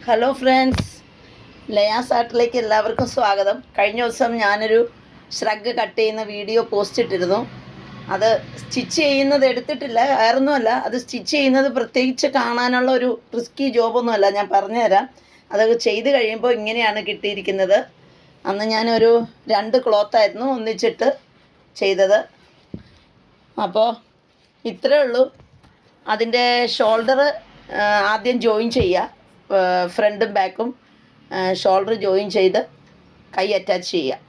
Hello friends, ലയാസ് ആർട്ടിലേക്ക് എല്ലാവർക്കും സ്വാഗതം. കഴിഞ്ഞ ദിവസം ഞാനൊരു ഷ്രഗ് കട്ട് ചെയ്യുന്ന വീഡിയോ പോസ്റ്റ് ഇട്ടിരുന്നു. അത് സ്റ്റിച്ച് ചെയ്യുന്നത് എടുത്തിട്ടില്ല, വേറൊന്നുമല്ല. അത് സ്റ്റിച്ച് ചെയ്യുന്നത് പ്രത്യേകിച്ച് കാണാനുള്ള ഒരു റിസ്കി ജോബൊന്നുമല്ല. ഞാൻ പറഞ്ഞുതരാം. അത് ചെയ്ത് കഴിയുമ്പോൾ ഇങ്ങനെയാണ് കിട്ടിയിരിക്കുന്നത്. അന്ന് ഞാനൊരു 2 ക്ലോത്തായിരുന്നു ഒന്നിച്ചിട്ട് ചെയ്തത്. അപ്പോൾ ഇത്രയേ ഉള്ളൂ. അതിൻ്റെ ഷോൾഡർ ആദ്യം ജോയിൻ ചെയ്യുക. ഫ്രണ്ടും ബാക്കും ഷോൾഡർ ജോയിൻ ചെയ്ത് കൈ അറ്റാച്ച് ചെയ്യുക.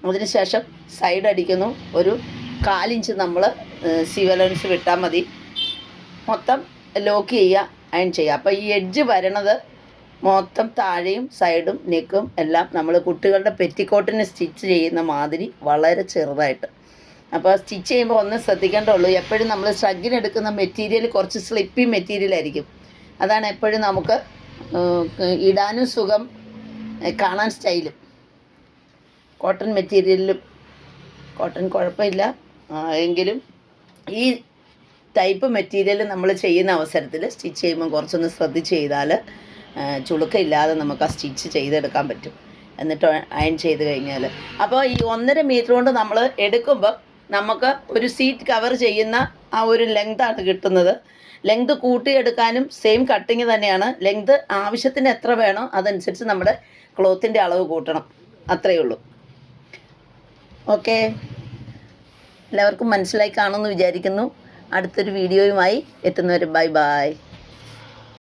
അതിനുശേഷം സൈഡ് അടിക്കുന്നു. ഒരു 1/4 ഇഞ്ച് നമ്മൾ സിവലൻസ് വിട്ടാൽ മതി. മൊത്തം ലോക്ക് ചെയ്യുക, അയൺ ചെയ്യുക. അപ്പോൾ ഈ എഡ്ജ് വരണത് മൊത്തം താഴെയും സൈഡും നെക്കും എല്ലാം നമ്മൾ കുട്ടികളുടെ പെറ്റിക്കോട്ടിന് സ്റ്റിച്ച് ചെയ്യുന്ന മാതിരി വളരെ ചെറുതായിട്ട്. അപ്പോൾ സ്റ്റിച്ച് ചെയ്യുമ്പോൾ ഒന്ന് ശ്രദ്ധിക്കേണ്ടുള്ളൂ, എപ്പോഴും നമ്മൾ ഷ്രഗിനെടുക്കുന്ന മെറ്റീരിയൽ കുറച്ച് സ്ലിപ്പി മെറ്റീരിയൽ ആയിരിക്കും. അതാണ് എപ്പോഴും നമുക്ക് ഇടാനും സുഖം, കാണാൻ സ്റ്റൈലും. കോട്ടൺ മെറ്റീരിയലിലും കോട്ടൺ കുഴപ്പമില്ല, എങ്കിലും ഈ ടൈപ്പ് മെറ്റീരിയൽ നമ്മൾ ചെയ്യുന്ന അവസരത്തിൽ സ്റ്റിച്ച് ചെയ്യുമ്പോൾ കുറച്ചൊന്ന് ശ്രദ്ധിച്ച് ചെയ്താൽ ചുളുക്കമില്ലാതെ നമുക്ക് ആ സ്റ്റിച്ച് ചെയ്തെടുക്കാൻ പറ്റും. എന്നിട്ട് അയൺ ചെയ്ത് കഴിഞ്ഞാൽ അപ്പോൾ ഈ 1.5 മീറ്റർ കൊണ്ട് നമ്മൾ എടുക്കുമ്പോൾ നമുക്ക് ഒരു സീറ്റ് കവർ ചെയ്യുന്ന ആ ഒരു ലെങ്താണ് കിട്ടുന്നത്. ലെങ്ത് കൂട്ടിയെടുക്കാനും സെയിം കട്ടിങ് തന്നെയാണ്. ലെങ്ത് ആവശ്യത്തിന് എത്ര വേണോ അതനുസരിച്ച് നമ്മുടെ ക്ലോത്തിൻ്റെ അളവ് കൂട്ടണം, അത്രയേ ഉള്ളൂ. ഓക്കെ, എല്ലാവർക്കും മനസ്സിലായി കാണുമെന്ന് വിചാരിക്കുന്നു. അടുത്തൊരു വീഡിയോയുമായി എത്തുന്നവരെ ബൈ ബൈ.